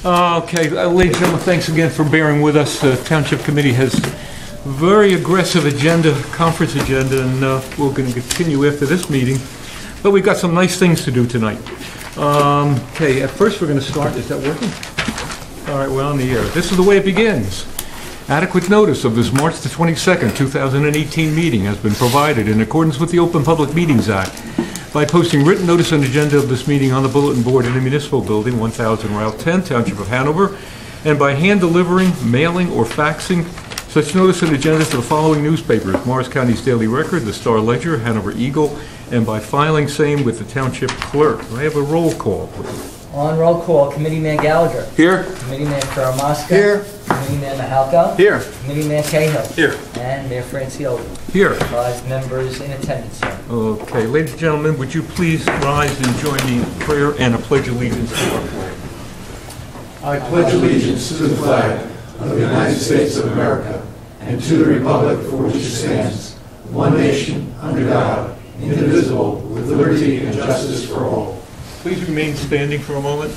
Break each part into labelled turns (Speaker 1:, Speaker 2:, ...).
Speaker 1: Okay, ladies and gentlemen, thanks again for bearing with us. The Township Committee has a very aggressive agenda, conference agenda, and we're going to continue after this meeting. But we've got some nice things to do tonight. Okay, at first we're going to start. Is that working? All right, we're on the air. This is the way it begins. Adequate notice of this March the 22nd, 2018 meeting has been provided in accordance with the Open Public Meetings Act by posting written notice and agenda of this meeting on the bulletin board in the Municipal Building, 1000 Route 10, Township of Hanover, and by hand delivering, mailing, or faxing such notice and agenda to the following newspapers: Morris County's Daily Record, the Star Ledger, Hanover Eagle, and by filing same with the Township Clerk. I have a roll call, please.
Speaker 2: On roll call, Committeeman Gallagher.
Speaker 3: Here.
Speaker 2: Committeeman Karamosca.
Speaker 3: Here.
Speaker 2: Committeeman Mahalko.
Speaker 3: Here.
Speaker 2: Committeeman Cahill.
Speaker 3: Here.
Speaker 2: And Mayor Franciola.
Speaker 1: Here.
Speaker 2: 5 members in attendance, sir.
Speaker 1: Okay, ladies and gentlemen, would you please rise and join me in prayer and a pledge allegiance to our flag?
Speaker 4: I pledge allegiance to the flag of the United States of America and to the republic for which it stands, one nation, under God, indivisible, with liberty and justice for all.
Speaker 1: Please remain standing for a moment.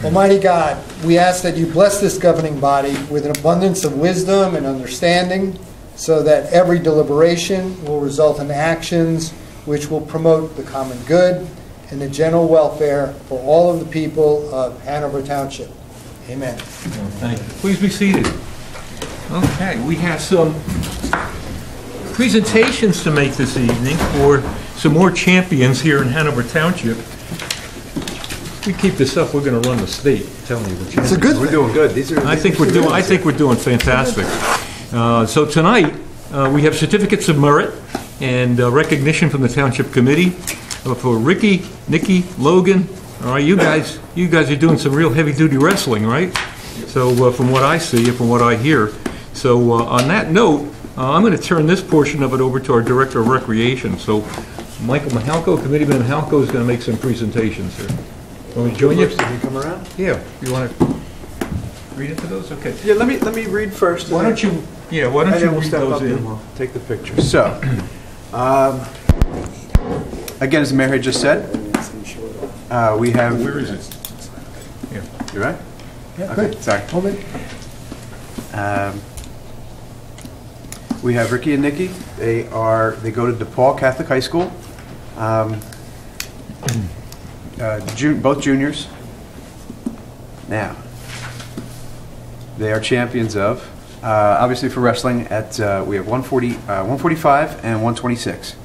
Speaker 5: Almighty God, we ask that you bless this governing body with an abundance of wisdom and understanding so that every deliberation will result in actions which will promote the common good and the general welfare for all of the people of Hanover Township. Amen.
Speaker 1: Thank you. Please be seated. Okay, we have some presentations to make this evening for some more champions here in Hanover Township. If we keep this up, we're going to run the state. I'm telling you,
Speaker 5: It's a good thing.
Speaker 3: We're doing good.
Speaker 1: I think we're doing fantastic. So tonight we have certificates of merit and recognition from the Township Committee for Ricky, Nikki, Logan. All right, you guys are doing some real heavy-duty wrestling, right? So from what I see and from what I hear. So on that note, I'm going to turn this portion of it over to our Director of Recreation. So Michael Mahalko, Committeeman Mahalko, is going to make some presentations here. Want me to join you?
Speaker 3: Did you come around?
Speaker 1: Yeah. You want to read into those? Okay.
Speaker 3: Yeah, let me read first.
Speaker 1: Why don't you? Yeah. Why don't you read those in?
Speaker 3: And we'll take the picture. So, again, as the mayor had just said, we have.
Speaker 1: Where is it? Yeah.
Speaker 3: You right?
Speaker 5: Yeah,
Speaker 3: Okay.
Speaker 5: good.
Speaker 3: Sorry.
Speaker 5: Hold it.
Speaker 3: We have Ricky and Nikki. They go to DePaul Catholic High School. Both juniors. Now, they are champions of, obviously for wrestling, at we have 145 and 126.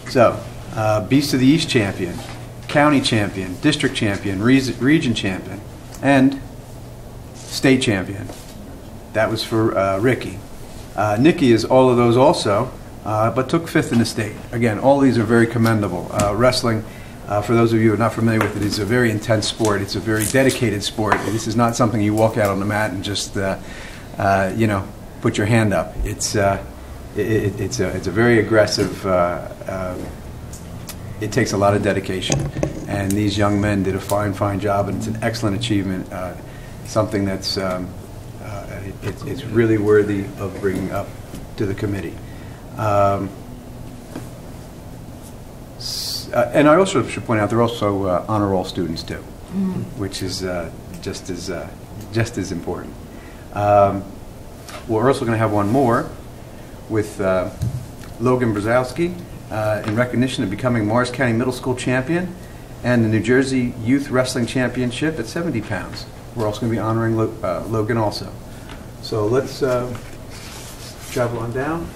Speaker 3: So, Beast of the East champion, county champion, district champion, region champion, and state champion. That was for Ricky. Nikki is all of those also, but took 5th in the state. Again, all these are very commendable. Wrestling, for those of you who are not familiar with it, is a very intense sport. It's a very dedicated sport. This is not something you walk out on the mat and just, put your hand up. It's a very aggressive. It takes a lot of dedication, and these young men did a fine job, and it's an excellent achievement. Something that's it's really worthy of bringing up to the committee. And I also should point out they're also honor roll students too, which is just as important. We're also going to have one more with Logan Brzezowski in recognition of becoming Morris County Middle School champion and the New Jersey Youth Wrestling Championship at 70 pounds. We're also going to be honoring Logan also. So let's travel on down.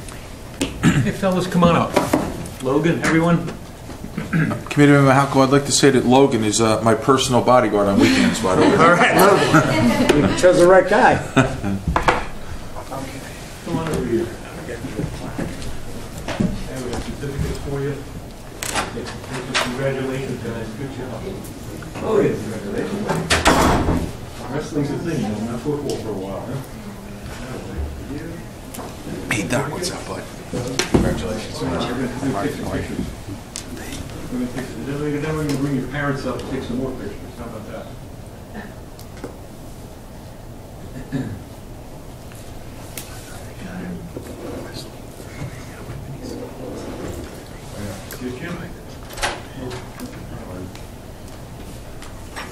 Speaker 1: Hey, fellas, come on up. Logan, everyone.
Speaker 6: Committeeman Mahalko, I'd like to say that Logan is my personal bodyguard on weekends, by the way.
Speaker 1: All right, Logan.
Speaker 5: You chose the right guy.
Speaker 1: Okay. Come on over here. And we have certificates for you. Congratulations, guys. Good job. Oh, yeah, congratulations. Wrestling's a thing, not football for a while, huh?
Speaker 6: Hey, Doc, what's up, bud? Congratulations.
Speaker 1: Then we're going to bring your parents up and take some more pictures. How about that?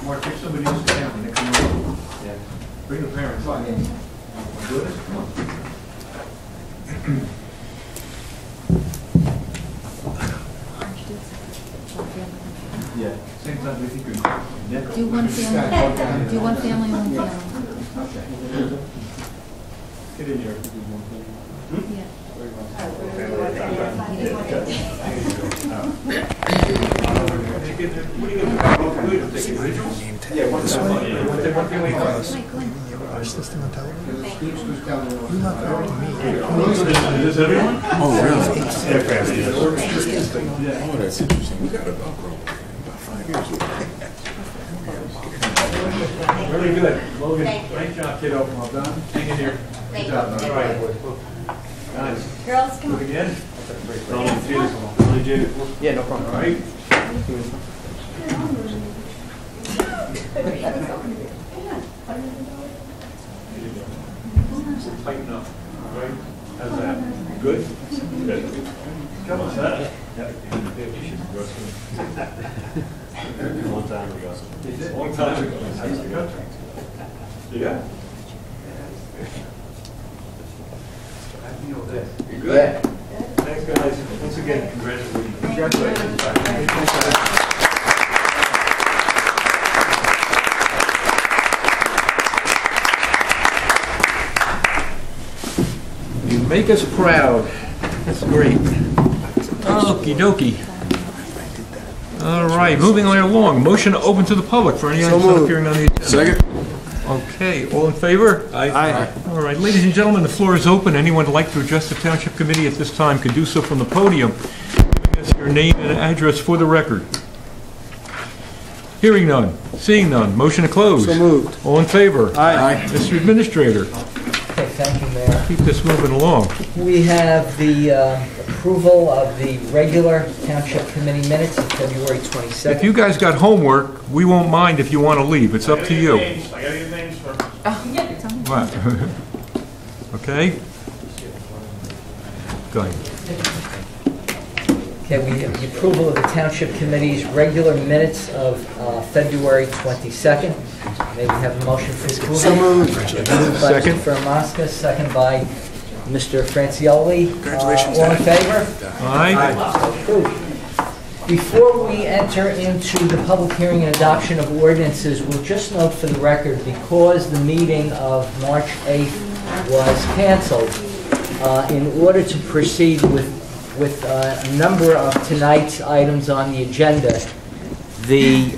Speaker 1: Mark If somebody else is counting, they come over. Bring the parents on. Do this? Come on. Yeah. Same time we think you're...
Speaker 7: Do one family, do one family, one family.
Speaker 1: Get in here.
Speaker 7: Yeah.
Speaker 5: Our system on television.
Speaker 1: Is everyone?
Speaker 6: Oh, really? Oh, that's interesting. We got a Velcro. About 5 years ago.
Speaker 1: Really good. Logan, great job, kiddo. Well done. Hang in here.
Speaker 8: Thank
Speaker 1: Good job.
Speaker 8: you.
Speaker 1: All right. Guys,
Speaker 8: Girls, come
Speaker 1: do
Speaker 8: on.
Speaker 1: it again. Really did it. Yeah, no problem. All right. Tighten up. All right. How's that? Good? Good. Come on, sir. Long time ago. Long time ago. Yeah. You're good? Yeah. Thanks, guys. Once again, congratulations. Congratulations. You make us proud. That's great. Okie dokie. All right, moving right along. Motion to open to the public for any items not appearing on the agenda.
Speaker 6: Second?
Speaker 1: Okay, all in favor? Aye. All right, ladies and gentlemen, the floor is open. Anyone would like to address the Township Committee at this time can do so from the podium, giving us your name and address for the record. Hearing none, seeing none, motion to close.
Speaker 5: So moved.
Speaker 1: All in favor?
Speaker 6: Aye.
Speaker 1: Mr. Administrator,
Speaker 2: Okay, thank you, Mayor.
Speaker 1: keep this moving along.
Speaker 2: We have the approval of the regular Township Committee minutes of February 22nd.
Speaker 1: If you guys got homework, we won't mind if you want to leave. It's up to you.
Speaker 4: I gotta get names first.
Speaker 1: What? Okay? Go ahead.
Speaker 2: Okay, we have the approval of the Township Committee's regular minutes of February 22nd. May we have a motion for approval?
Speaker 5: So moved.
Speaker 1: Second.
Speaker 2: Mr. Fermaska, second by Mr. Francioli.
Speaker 6: Congratulations,
Speaker 2: All in
Speaker 6: Dad.
Speaker 2: favor?
Speaker 1: Aye.
Speaker 2: Approved. Before we enter into the public hearing and adoption of ordinances, we'll just note for the record, because the meeting of March 8th was canceled, in order to proceed with a number of tonight's items on the agenda, the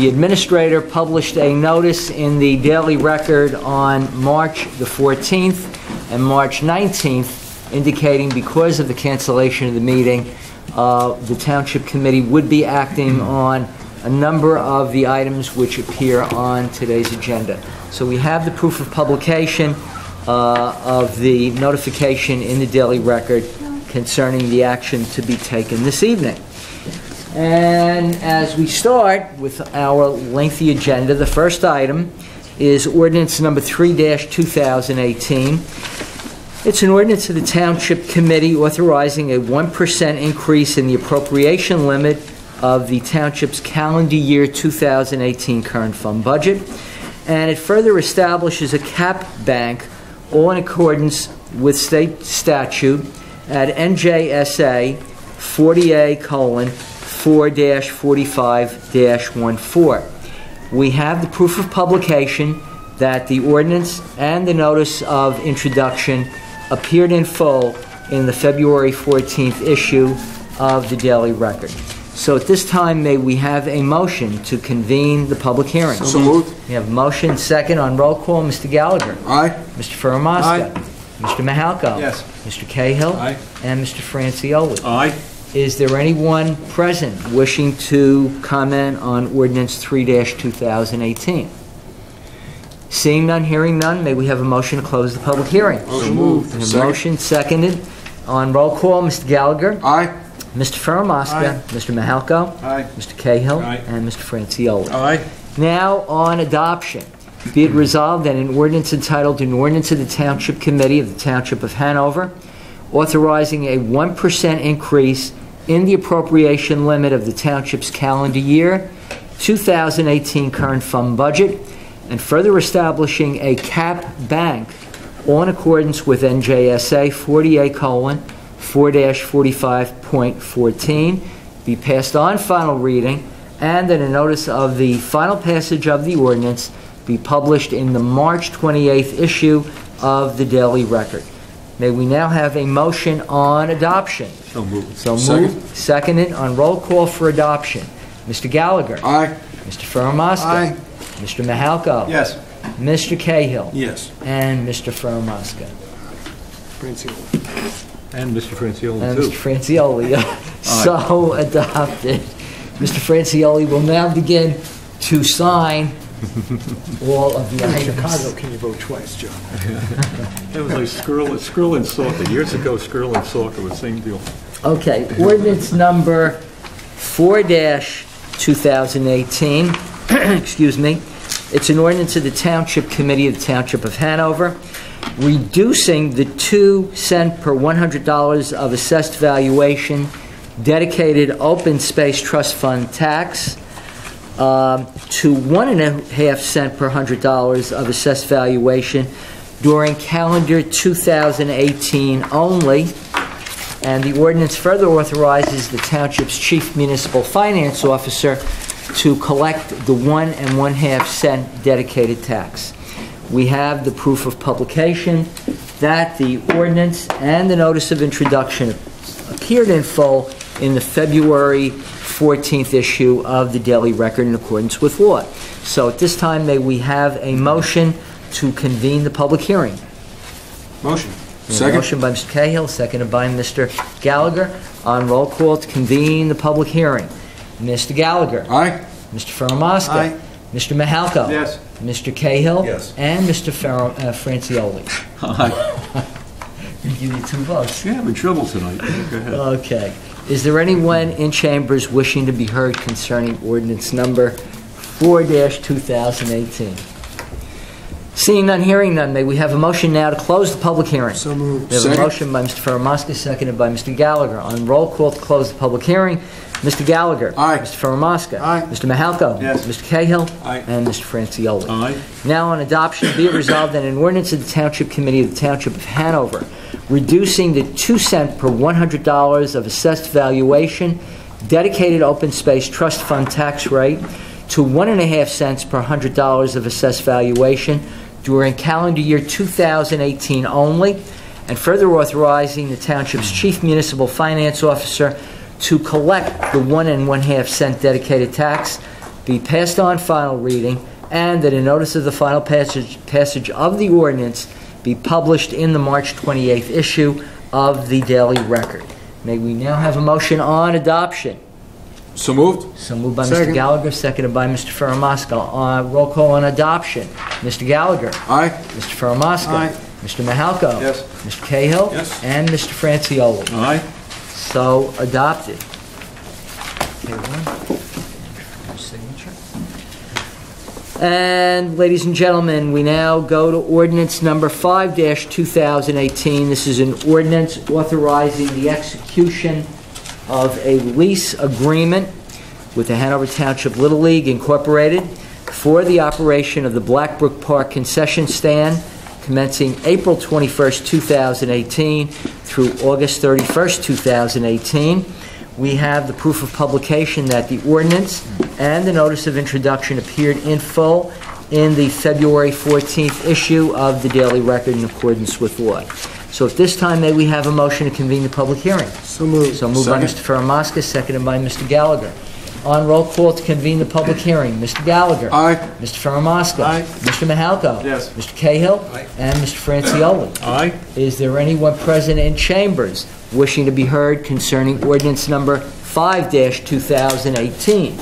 Speaker 2: administrator published a notice in the Daily Record on March the 14th and March 19th, indicating because of the cancellation of the meeting, the Township Committee would be acting on a number of the items which appear on today's agenda. So we have the proof of publication of the notification in the Daily Record concerning the action to be taken this evening. And as we start with our lengthy agenda, the first item is ordinance number 3-2018. It's an ordinance of the Township Committee authorizing a 1% increase in the appropriation limit of the Township's calendar year 2018 current fund budget. And it further establishes a cap bank, all in accordance with state statute at NJSA 40A:4-45-14. We have the proof of publication that the ordinance and the notice of introduction appeared in full in the February 14th issue of the Daily Record. So at this time, may we have a motion to convene the public hearing?
Speaker 6: So moved.
Speaker 2: We have a motion, second on roll call. Mr. Gallagher.
Speaker 6: Aye.
Speaker 2: Mr. Fermaska. Mr. Mahalko.
Speaker 3: Yes.
Speaker 2: Mr. Cahill.
Speaker 1: Aye.
Speaker 2: And Mr. Francioli.
Speaker 1: Aye.
Speaker 2: Is there anyone present wishing to comment on ordinance 3-2018? Seeing none, hearing none, may we have a motion to close the public hearing?
Speaker 6: So moved.
Speaker 2: We have a
Speaker 6: Second.
Speaker 2: motion, seconded. On roll call, Mr. Gallagher.
Speaker 6: Aye.
Speaker 2: Mr. Fermaska. Mr. Mahalko.
Speaker 3: Aye.
Speaker 2: Mr. Cahill.
Speaker 1: Aye.
Speaker 2: And Mr. Francioli.
Speaker 1: Aye.
Speaker 2: Now on adoption. Be it resolved that an ordinance entitled An Ordinance of the Township Committee of the Township of Hanover authorizing a 1% increase in the appropriation limit of the Township's calendar year 2018 current fund budget, and further establishing a cap bank in accordance with NJSA 48:4-45.14, be passed on final reading, and that a notice of the final passage of the ordinance be published in the March 28th issue of the Daily Record. May we now have a motion on adoption?
Speaker 1: So moved.
Speaker 2: So
Speaker 6: Second.
Speaker 2: moved. Seconded. On roll call for adoption. Mr. Gallagher.
Speaker 6: Aye.
Speaker 2: Mr. Ferramaska.
Speaker 5: Aye.
Speaker 2: Mr. Mahalko.
Speaker 3: Yes.
Speaker 2: Mr. Cahill.
Speaker 6: Yes.
Speaker 2: And Mr. Ferramaska.
Speaker 1: And Mr. Francione,
Speaker 2: And
Speaker 1: too.
Speaker 2: Mr. Francioli. So adopted. Mr. Francioli will now begin to sign all of the items.
Speaker 5: Chicago, can you vote twice, John?
Speaker 1: That was like Skrill and Stalker. Years ago, Skrill and Stalker was the same deal.
Speaker 2: Okay, ordinance number 4-2018, excuse me. It's an ordinance of the Township Committee of the Township of Hanover, reducing the 2 cents per $100 of assessed valuation dedicated open space trust fund tax to 1.5 cents per $100 of assessed valuation during calendar 2018 only. And the ordinance further authorizes the Township's Chief Municipal Finance Officer to collect the 1.5 cent dedicated tax. We have the proof of publication that the ordinance and the notice of introduction appeared in full in the February 14th issue of the Daily Record in accordance with law. So at this time, may we have a motion to convene the public hearing?
Speaker 6: Motion.
Speaker 2: A
Speaker 6: Second.
Speaker 2: motion by Mr. Cahill, seconded by Mr. Gallagher. On roll call to convene the public hearing. Mr. Gallagher.
Speaker 6: Aye.
Speaker 2: Mr. Ferramaska.
Speaker 5: Aye.
Speaker 2: Mr. Mahalko.
Speaker 3: Yes.
Speaker 2: Mr. Cahill.
Speaker 6: Yes.
Speaker 2: And Mr. Francioli.
Speaker 1: Aye.
Speaker 2: We give you 2 votes.
Speaker 1: Yeah, I'm in trouble tonight. Go ahead.
Speaker 2: Okay. Is there anyone in chambers wishing to be heard concerning ordinance number 4-2018? Seeing none, hearing none, may we have a motion now to close the public hearing?
Speaker 5: So moved.
Speaker 2: We have a
Speaker 6: Second.
Speaker 2: motion by Mr. Ferramaska, seconded by Mr. Gallagher. On roll call to close the public hearing, Mr. Gallagher.
Speaker 6: Aye.
Speaker 2: Mr. Ferramaska.
Speaker 5: Aye.
Speaker 2: Mr. Mahalko.
Speaker 3: Yes.
Speaker 2: Mr. Cahill.
Speaker 1: Aye.
Speaker 2: And Mr. Francioli.
Speaker 1: Aye.
Speaker 2: Now on adoption, be it resolved that an ordinance of the Township Committee of the Township of Hanover, reducing the 2 cents per $100 of assessed valuation dedicated open space trust fund tax rate to 1.5 cents per $100 of assessed valuation during calendar year 2018 only, and further authorizing the Township's Chief Municipal Finance Officer to collect the 1.5 cent dedicated tax, be passed on final reading, and that a notice of the final passage of the ordinance be published in the March 28th issue of the Daily Record. May we now have a motion on adoption?
Speaker 6: So moved.
Speaker 2: So moved by Mr.
Speaker 5: Second.
Speaker 2: Gallagher, seconded by Mr. Ferramaska. Roll call on adoption. Mr. Gallagher.
Speaker 6: Aye.
Speaker 2: Mr. Ferramaska.
Speaker 5: Aye.
Speaker 2: Mr. Mahalko.
Speaker 3: Yes.
Speaker 2: Mr. Cahill.
Speaker 6: Yes.
Speaker 2: And Mr. Francioli.
Speaker 1: Aye.
Speaker 2: So adopted. Okay, one. Signature. And, ladies and gentlemen, we now go to ordinance number 5-2018. This is an ordinance authorizing the execution of a lease agreement with the Hanover Township Little League Incorporated for the operation of the Blackbrook Park concession stand commencing April 21st, 2018 through August 31st, 2018. We have the proof of publication that the ordinance and the notice of introduction appeared in full in the February 14th issue of the Daily Record in accordance with law. So at this time, may we have a motion to convene the public hearing?
Speaker 5: So moved.
Speaker 2: So moved by Mr.
Speaker 6: Second.
Speaker 2: Ferramaska, seconded by Mr. Gallagher. On roll call to convene the public hearing, Mr. Gallagher.
Speaker 6: Aye.
Speaker 2: Mr. Ferramaska.
Speaker 5: Aye.
Speaker 2: Mr. Mahalko.
Speaker 3: Yes.
Speaker 2: Mr. Cahill. And Mr. Francioli.
Speaker 1: Aye.
Speaker 2: Is there anyone present in chambers wishing to be heard concerning ordinance number 5-2018?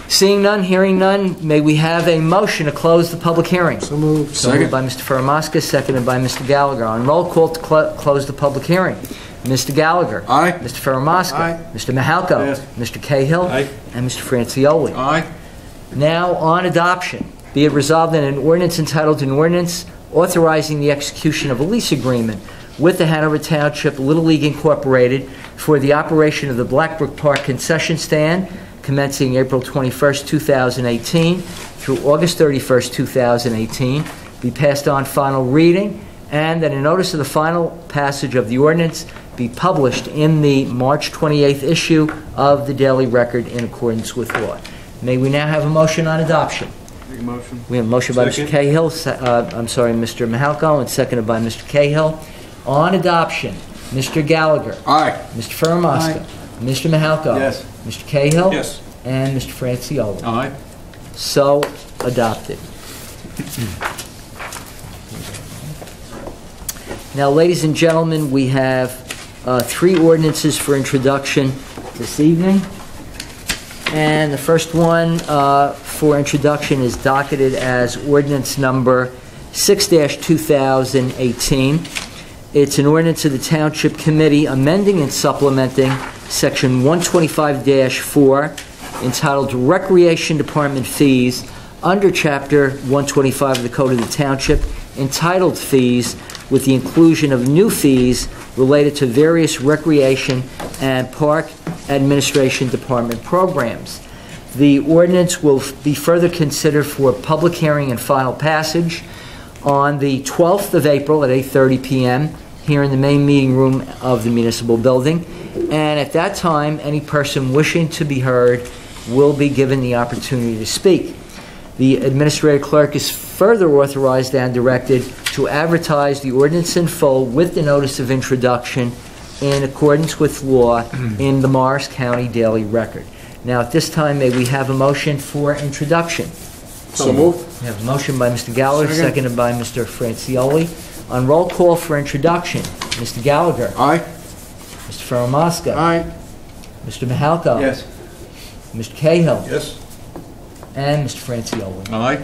Speaker 2: Seeing none, hearing none, may we have a motion to close the public hearing?
Speaker 5: So moved.
Speaker 2: So moved by Mr. Ferramaska, seconded by Mr. Gallagher. On roll call to close the public hearing, Mr. Gallagher.
Speaker 6: Aye.
Speaker 2: Mr. Ferramaska.
Speaker 5: Aye.
Speaker 2: Mr. Mahalko.
Speaker 3: Yes.
Speaker 2: Mr. Cahill.
Speaker 1: Aye.
Speaker 2: And Mr. Francioli.
Speaker 6: Aye.
Speaker 2: Now on adoption, be it resolved that an ordinance entitled an ordinance authorizing the execution of a lease agreement with the Hanover Township Little League Incorporated for the operation of the Blackbrook Park concession stand commencing April 21st, 2018 through August 31st, 2018, be passed on final reading, and that a notice of the final passage of the ordinance be published in the March 28th issue of the Daily Record in accordance with law. May we now have a motion on adoption?
Speaker 3: Make a motion.
Speaker 2: We have a motion by Mr. Cahill, Mr. Mahalko, and seconded by Mr. Cahill. On adoption, Mr. Gallagher.
Speaker 6: Aye.
Speaker 2: Mr. Fermaska. Mr. Mahalko.
Speaker 3: Yes.
Speaker 2: Mr. Cahill.
Speaker 6: Yes.
Speaker 2: And Mr. Francioli.
Speaker 6: Aye.
Speaker 2: So adopted. Now, ladies and gentlemen, we have 3 ordinances for introduction this evening. And the first one for introduction is docketed as ordinance number 6-2018. It's an ordinance of the Township Committee amending and supplementing Section 125-4 entitled Recreation Department Fees under Chapter 125 of the Code of the Township, entitled Fees, with the inclusion of new fees related to various recreation and park administration department programs. The ordinance will be further considered for public hearing and final passage on the 12th of April at 8:30 p.m. here in the main meeting room of the municipal building. And at that time, any person wishing to be heard will be given the opportunity to speak. The administrative clerk is further authorized and directed to advertise the ordinance in full with the notice of introduction in accordance with law in the Morris County Daily Record. Now, at this time, may we have a motion for introduction?
Speaker 6: So moved.
Speaker 2: We have a motion by Mr. Gallagher, seconded by Mr. Francioli. On roll call for introduction, Mr. Gallagher.
Speaker 6: Aye.
Speaker 2: Mr. Fermaska.
Speaker 6: Aye.
Speaker 2: Mr. Mahalko.
Speaker 3: Yes.
Speaker 2: Mr. Cahill.
Speaker 6: Yes.
Speaker 2: And Mr. Francioli.
Speaker 6: Aye.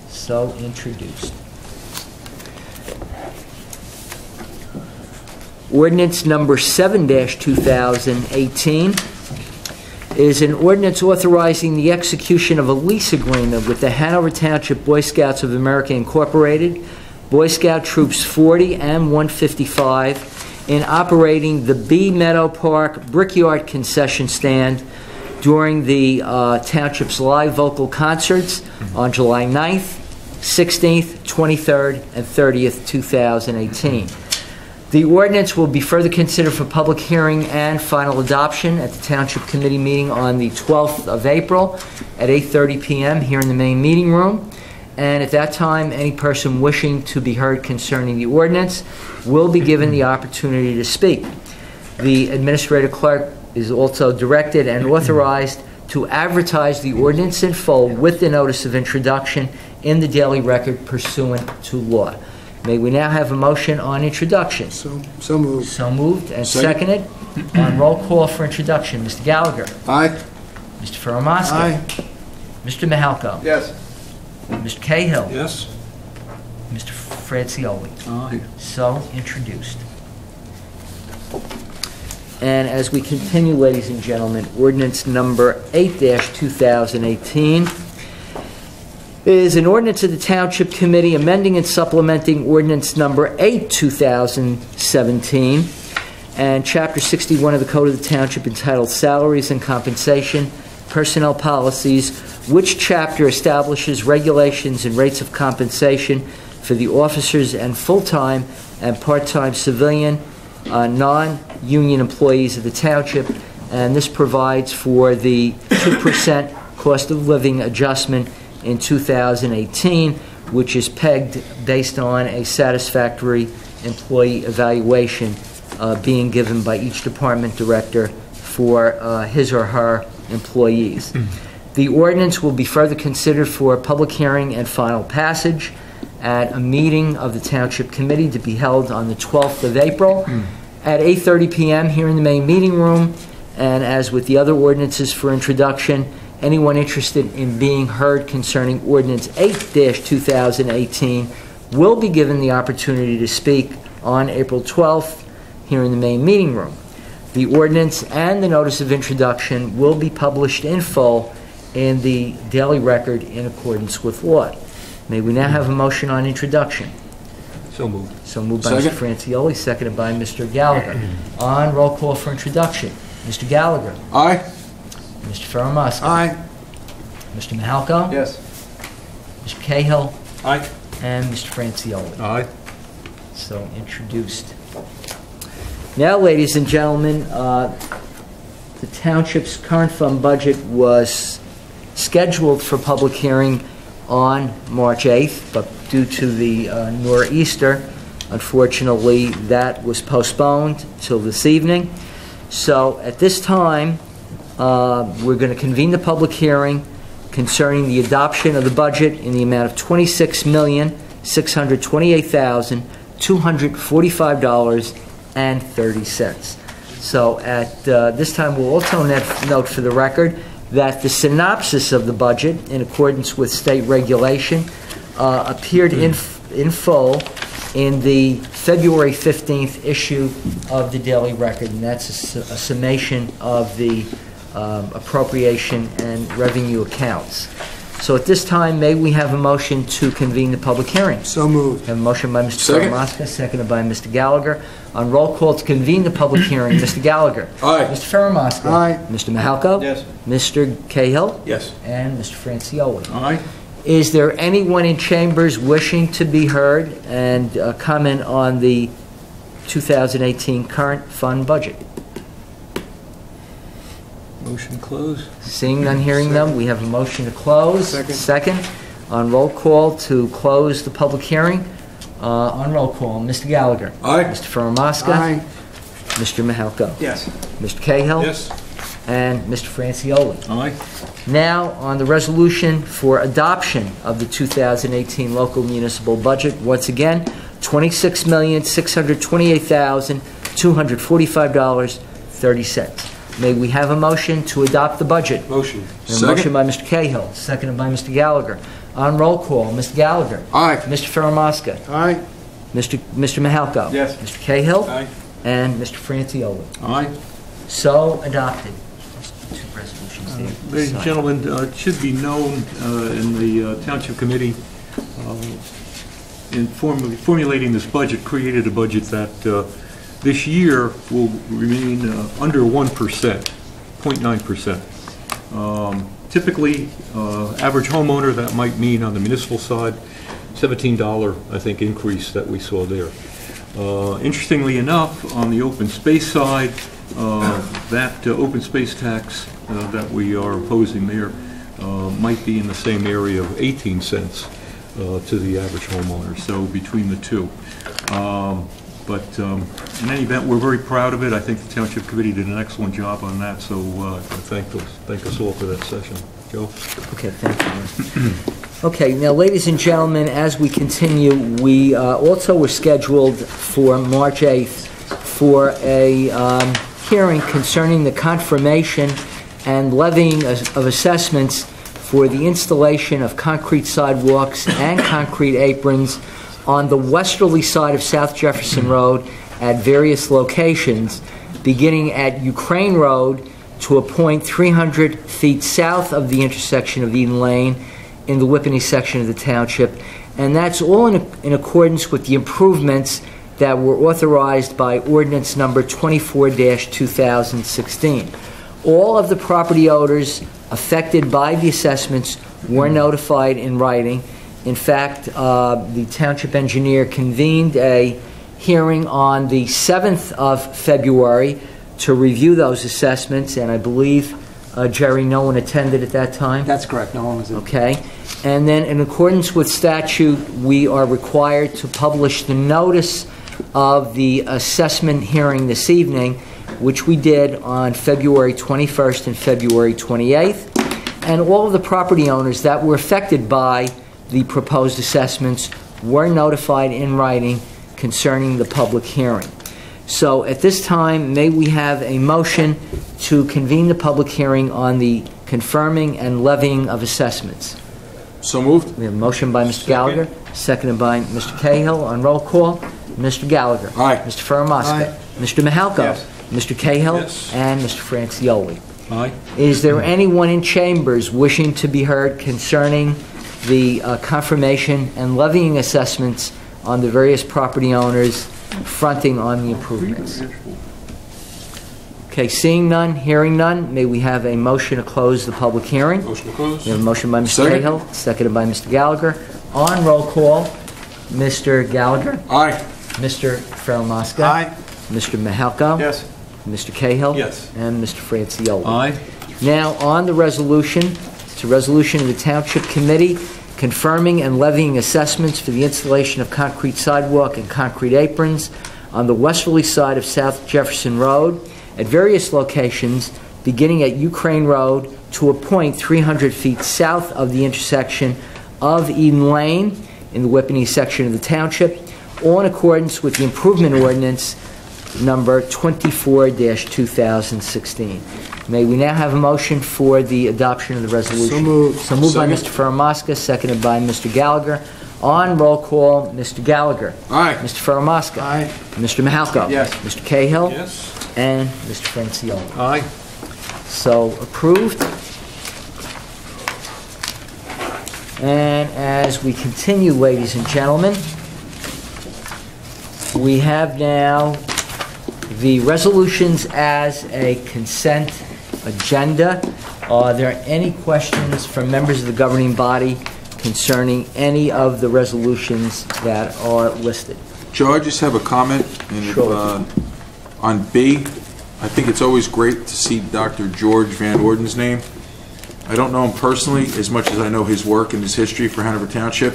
Speaker 2: So introduced. Ordinance number 7-2018 is an ordinance authorizing the execution of a lease agreement with the Hanover Township Boy Scouts of America Incorporated, Boy Scout Troops 40 and 155, in operating the Bee Meadow Park Brickyard Concession Stand during the Township's live vocal concerts on July 9th, 16th, 23rd, and 30th, 2018. The ordinance will be further considered for public hearing and final adoption at the Township Committee meeting on the 12th of April at 8:30 p.m. here in the main meeting room. And at that time, any person wishing to be heard concerning the ordinance will be given the opportunity to speak. The administrative clerk is also directed and authorized to advertise the ordinance in full with the notice of introduction in the Daily Record pursuant to law. May we now have a motion on introduction?
Speaker 5: So moved.
Speaker 2: So moved and seconded. On roll call for introduction, Mr. Gallagher.
Speaker 6: Aye.
Speaker 2: Mr. Fermaska.
Speaker 5: Aye.
Speaker 2: Mr. Mahalko.
Speaker 3: Yes.
Speaker 2: Mr. Cahill.
Speaker 6: Yes.
Speaker 2: Mr. Francioli.
Speaker 6: Aye.
Speaker 2: So introduced. And as we continue, ladies and gentlemen, ordinance number 8-2018 is an ordinance of the Township Committee amending and supplementing ordinance number 8-2017 and Chapter 61 of the Code of the Township entitled Salaries and Compensation, Personnel Policies, which chapter establishes regulations and rates of compensation for the officers and full-time and part-time civilian non-union employees of the Township, and this provides for the 2% cost of living adjustment in 2018, which is pegged based on a satisfactory employee evaluation being given by each department director for his or her employees. The ordinance will be further considered for public hearing and final passage at a meeting of the Township Committee to be held on the 12th of April at 8:30 p.m. here in the main meeting room. And as with the other ordinances for introduction, anyone interested in being heard concerning Ordinance 8-2018 will be given the opportunity to speak on April 12th here in the main meeting room. The ordinance and the notice of introduction will be published in full in the Daily Record in accordance with law. May we now have a motion on introduction?
Speaker 1: So moved.
Speaker 2: So moved by Mr. Francioli, seconded by Mr. Gallagher. On roll call for introduction, Mr. Gallagher.
Speaker 6: Aye.
Speaker 2: Mr. Ferramaska.
Speaker 5: Aye.
Speaker 2: Mr. Mahalko.
Speaker 3: Yes.
Speaker 2: Mr. Cahill.
Speaker 1: Aye.
Speaker 2: And Mr. Francioli.
Speaker 1: Aye.
Speaker 2: So introduced. Now, ladies and gentlemen, the township's current fund budget was scheduled for public hearing on March 8th, but due to the nor'easter, unfortunately, that was postponed till this evening. So at this time, we're going to convene the public hearing concerning the adoption of the budget in the amount of $26,628,245.30. So at this time, we'll also note for the record that the synopsis of the budget, in accordance with state regulation, appeared in full in the February 15th issue of the Daily Record, and that's a summation of the appropriation and revenue accounts. So at this time, may we have a motion to convene the public hearing?
Speaker 5: So moved.
Speaker 2: Have a motion by Mr.
Speaker 6: Second.
Speaker 2: Ferramaska, seconded by Mr. Gallagher. On roll call to convene the public hearing, Mr. Gallagher.
Speaker 6: Aye.
Speaker 2: Mr. Ferramaska.
Speaker 5: Aye.
Speaker 2: Mr. Mahalko.
Speaker 3: Yes.
Speaker 2: Mr. Cahill.
Speaker 6: Yes.
Speaker 2: And Mr. Francioli.
Speaker 1: Aye.
Speaker 2: Is there anyone in chambers wishing to be heard and comment on the 2018 current fund budget?
Speaker 1: Motion closed.
Speaker 2: Seeing none, hearing none, we have a motion to close.
Speaker 5: Second.
Speaker 2: On roll call to close the public hearing. On roll call, Mr. Gallagher.
Speaker 6: Aye.
Speaker 2: Mr. Ferramaska.
Speaker 5: Aye.
Speaker 2: Mr. Mahalko.
Speaker 3: Yes.
Speaker 2: Mr. Cahill.
Speaker 6: Yes.
Speaker 2: And Mr. Francioli.
Speaker 1: Aye.
Speaker 2: Now, on the resolution for adoption of the 2018 local municipal budget, once again, $26,628,245.30. May we have a motion to adopt the budget?
Speaker 3: Motion.
Speaker 2: A motion by Mr. Cahill, seconded by Mr. Gallagher. On roll call, Mr. Gallagher.
Speaker 6: Aye.
Speaker 2: Mr. Ferramaska.
Speaker 5: Aye.
Speaker 2: Mr. Mahalko.
Speaker 3: Yes.
Speaker 2: Mr. Cahill.
Speaker 3: Aye.
Speaker 2: And Mr. Francioli.
Speaker 1: Aye.
Speaker 2: So adopted. Two resolutions there.
Speaker 1: Ladies and gentlemen, it should be known in the Township Committee, in formulating this budget, created a budget that this year will remain under 1%, 0.9%. Typically, average homeowner, that might mean on the municipal side, $17, I think, increase that we saw there. Interestingly enough, on the open space side, that open space tax that we are imposing there might be in the same area of 18 cents to the average homeowner, so between the two. But in any event, we're very proud of it. I think the Township Committee did an excellent job on that, so I thank us all for that session. Joe?
Speaker 2: Okay, thank you. Okay, now, ladies and gentlemen, as we continue, we also were scheduled for March 8th for a hearing concerning the confirmation and levying of assessments for the installation of concrete sidewalks and concrete aprons on the westerly side of South Jefferson Road at various locations, beginning at Ukraine Road to a point 300 feet south of the intersection of Eden Lane in the Whippany section of the township. And that's all in accordance with the improvements that were authorized by ordinance number 24-2016. All of the property owners affected by the assessments were notified in writing. In fact, the township engineer convened a hearing on the 7th of February to review those assessments, and I believe, Jerry, no one attended at that time?
Speaker 5: That's correct. No one was in.
Speaker 2: Okay. And then, in accordance with statute, we are required to publish the notice of the assessment hearing this evening, which we did on February 21st and February 28th. And all of the property owners that were affected by the proposed assessments were notified in writing concerning the public hearing. So at this time, may we have a motion to convene the public hearing on the confirming and levying of assessments?
Speaker 6: So moved.
Speaker 2: We have a motion by Mr. Gallagher, seconded by Mr. Cahill. On roll call, Mr. Gallagher.
Speaker 6: Aye.
Speaker 2: Mr. Ferramaska.
Speaker 5: Aye.
Speaker 2: Mr. Mahalko.
Speaker 3: Yes.
Speaker 2: Mr. Cahill.
Speaker 6: Yes.
Speaker 2: And Mr. Francioli.
Speaker 1: Aye.
Speaker 2: Is there anyone in chambers wishing to be heard concerning the confirmation and levying assessments on the various property owners fronting on the improvements? Okay, Okay, seeing none, hearing none, may we have a motion to close the public hearing?
Speaker 6: Motion to close.
Speaker 2: We have a motion by Mr.
Speaker 6: Second.
Speaker 2: Cahill, seconded by Mr. Gallagher. On roll call, Mr. Gallagher,
Speaker 6: Aye.
Speaker 2: Mr. Ferrell-Mosca.
Speaker 3: Aye.
Speaker 2: Mr. Mahalko.
Speaker 3: Yes.
Speaker 2: Mr. Cahill.
Speaker 1: Yes.
Speaker 2: And Mr. Francioli.
Speaker 1: Aye.
Speaker 2: Now, on the resolution, it's a resolution of the Township Committee confirming and levying assessments for the installation of concrete sidewalk and concrete aprons on the westerly side of South Jefferson Road at various locations, beginning at Ukraine Road to a point 300 feet south of the intersection of Eden Lane in the Whippany section of the Township, all in accordance with the improvement ordinance number 24-2016. May we now have a motion for the adoption of the resolution?
Speaker 5: So moved.
Speaker 2: So moved by
Speaker 6: Second.
Speaker 2: Mr. Ferrell-Mosca, seconded by Mr. Gallagher. On roll call, Mr. Gallagher.
Speaker 6: Aye.
Speaker 2: Mr. Ferrell-Mosca.
Speaker 5: Aye.
Speaker 2: Mr. Mahalko.
Speaker 3: Yes.
Speaker 2: Mr. Cahill.
Speaker 1: Yes.
Speaker 2: And Mr. Francioli.
Speaker 1: Aye.
Speaker 2: So approved. And as we continue, ladies and gentlemen, we have now the resolutions as a consent agenda. Are there any questions from members of the governing body concerning any of the resolutions that are listed?
Speaker 6: Joe, I just have a comment. And if,
Speaker 2: Sure.
Speaker 6: on B, I think it's always great to see Dr. George Van Orden's name. I don't know him personally as much as I know his work and his history for Hanover Township,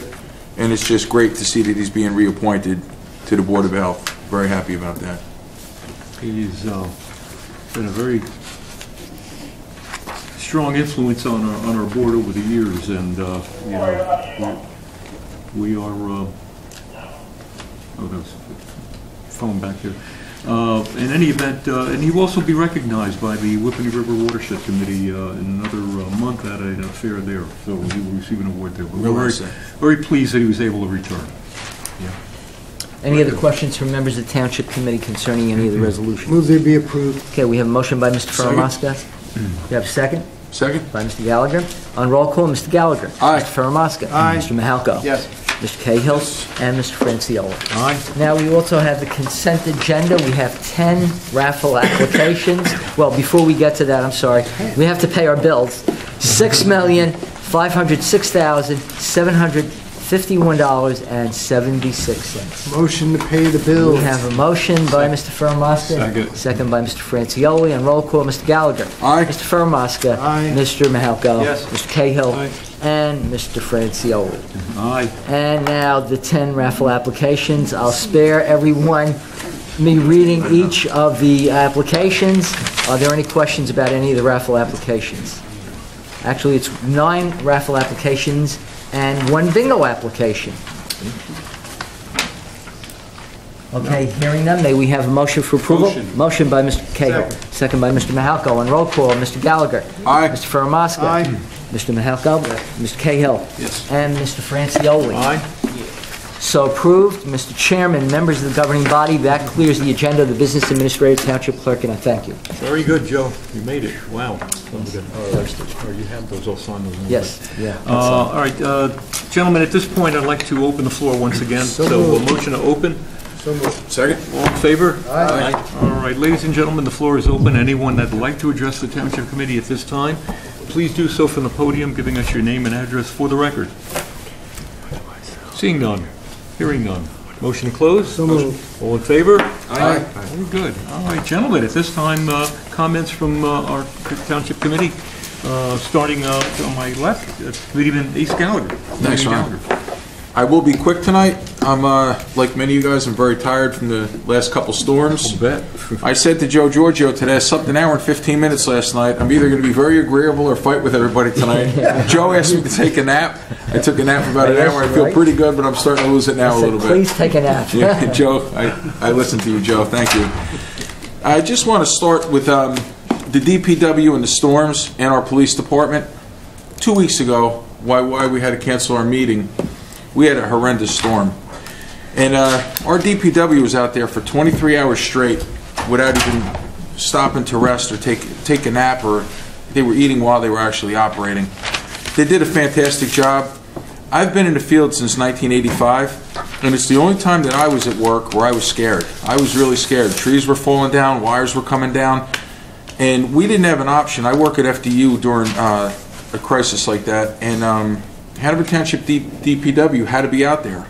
Speaker 6: and it's just great to see that he's being reappointed to the Board of Health. Very happy about that.
Speaker 1: He's been a very strong influence on our board over the years, and you know, we are. Oh, there's a phone back there. In any event, and he will also be recognized by the Whippany River Watershed Committee in another month at an affair there, so he will receive an award there. But
Speaker 6: Real
Speaker 1: we're
Speaker 6: nice,
Speaker 1: very pleased that he was able to return. Yeah.
Speaker 2: Any other questions from members of the Township Committee concerning any of the resolutions?
Speaker 5: Move they be approved.
Speaker 2: Okay, we have a motion by Mr.
Speaker 6: Second.
Speaker 2: Ferrell-Mosca. You have a second?
Speaker 6: Second?
Speaker 2: By Mr. Gallagher. On roll call, Mr. Gallagher.
Speaker 6: Aye.
Speaker 2: Mr. Ferrell-Mosca.
Speaker 5: Aye.
Speaker 2: Mr. Mahalko.
Speaker 3: Yes.
Speaker 2: Mr. Cahill. And Mr. Francioli.
Speaker 1: Aye.
Speaker 2: Now, we also have the consent agenda. We have 10 raffle applications. Well, before we get to that, I'm sorry, we have to pay our bills. $6,506,751.76.
Speaker 5: Motion to pay the bills.
Speaker 2: We have a motion by Mr. Ferrell-Mosca.
Speaker 1: Second.
Speaker 2: Second by Mr. Francioli. On roll call, Mr. Gallagher.
Speaker 6: Aye.
Speaker 2: Mr. Ferrell-Mosca.
Speaker 5: Aye.
Speaker 2: Mr. Mahalko.
Speaker 3: Yes.
Speaker 2: Mr. Cahill.
Speaker 1: Aye.
Speaker 2: And Mr. Francioli.
Speaker 1: Aye.
Speaker 2: And now the 10 raffle applications. I'll spare everyone me reading each of the applications. Are there any questions about any of the raffle applications? Actually, it's 9 raffle applications and 1 bingo application. Okay, hearing none, may we have a motion for approval?
Speaker 6: Motion.
Speaker 2: By Mr. Cahill. Second by Mr. Mahalko. On roll call, Mr. Gallagher.
Speaker 6: Aye.
Speaker 2: Mr. Ferrell-Mosca.
Speaker 5: Aye.
Speaker 2: Mr. Mahalko. Mr. Cahill.
Speaker 6: Yes.
Speaker 2: And Mr. Francioli.
Speaker 1: Aye.
Speaker 2: So approved. Mr. Chairman, members of the governing body, that clears the agenda of the Business Administrator, Township Clerk, and I thank you.
Speaker 1: Very good, Joe. You made it. Wow. Or you have those all signed.
Speaker 2: Yes, yeah.
Speaker 1: All right, gentlemen, at this point, I'd like to open the floor once again.
Speaker 5: So
Speaker 1: So a
Speaker 5: moved.
Speaker 1: motion to open.
Speaker 5: So moved.
Speaker 6: Second?
Speaker 1: All in favor?
Speaker 5: Aye.
Speaker 1: All right, ladies and gentlemen, the floor is open. Anyone that'd like to address the Township Committee at this time, please do so from the podium, giving us your name and address for the record. Seeing none, hearing none. Motion to close?
Speaker 5: So moved.
Speaker 1: All in favor?
Speaker 6: Aye.
Speaker 1: Very good. All right, gentlemen, at this time, comments from our Township Committee, starting on my left, Committeeman Ace Gallagher.
Speaker 6: Thanks,
Speaker 1: Committeeman
Speaker 6: Ron.
Speaker 1: Gallagher.
Speaker 6: I will be quick tonight. I'm, like many of you guys, I'm very tired from the last couple storms.
Speaker 1: I'll bet.
Speaker 6: I said to Joe Giorgio today, I slept an hour and 15 minutes last night. I'm either going to be very agreeable or fight with everybody tonight. Joe asked me to take a nap. I took a nap for about an hour. I feel pretty good, but I'm starting to lose it now a
Speaker 2: I
Speaker 6: little
Speaker 2: said,
Speaker 6: bit.
Speaker 2: please take a nap.
Speaker 6: Yeah, Joe, I listened to you, Joe. Thank you. I just want to start with the DPW and the storms and our police department. 2 weeks ago, why we had to cancel our meeting, we had a horrendous storm. And our DPW was out there for 23 hours straight without even stopping to rest or take a nap, or they were eating while they were actually operating. They did a fantastic job. I've been in the field since 1985, and it's the only time that I was at work where I was scared. I was really scared. Trees were falling down, wires were coming down. And we didn't have an option. I work at FDU during a crisis like that, and Hanover Township DPW had to be out there.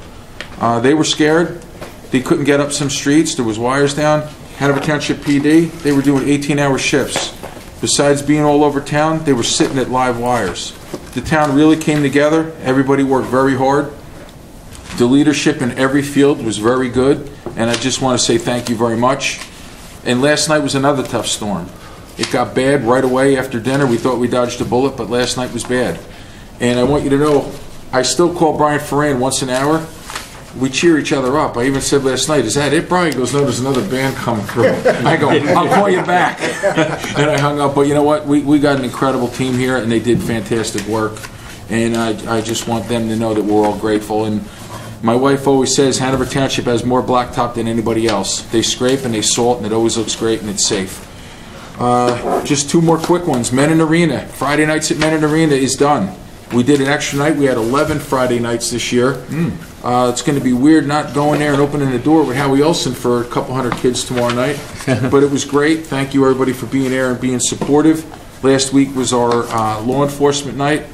Speaker 6: They were scared. They couldn't get up some streets. There was wires down. Hanover Township PD, they were doing 18-hour shifts. Besides being all over town, they were sitting at live wires. The town really came together. Everybody worked very hard. The leadership in every field was very good, and I just want to say thank you very much. And last night was another tough storm. It got bad right away after dinner. We thought we dodged a bullet, but last night was bad. And I want you to know, I still call Brian Ferran once an hour. We cheer each other up. I even said last night, "Is that it, Brian?" He goes, "No, there's another band coming through." I go, "I'll call you back." And I hung up. But you know what? We got an incredible team here, and they did fantastic work. And I just want them to know that we're all grateful. And my wife always says Hanover Township has more blacktop than anybody else. They scrape and they salt, and it always looks great, and it's safe. Just two more quick ones. Men in Arena. Friday nights at Men in Arena is done. We did an extra night. We had 11 Friday nights this year. It's going to be weird not going there and opening the door with Howie Olson for a couple hundred kids tomorrow night. But it was great. Thank you, everybody, for being there and being supportive. Last week was our law enforcement night.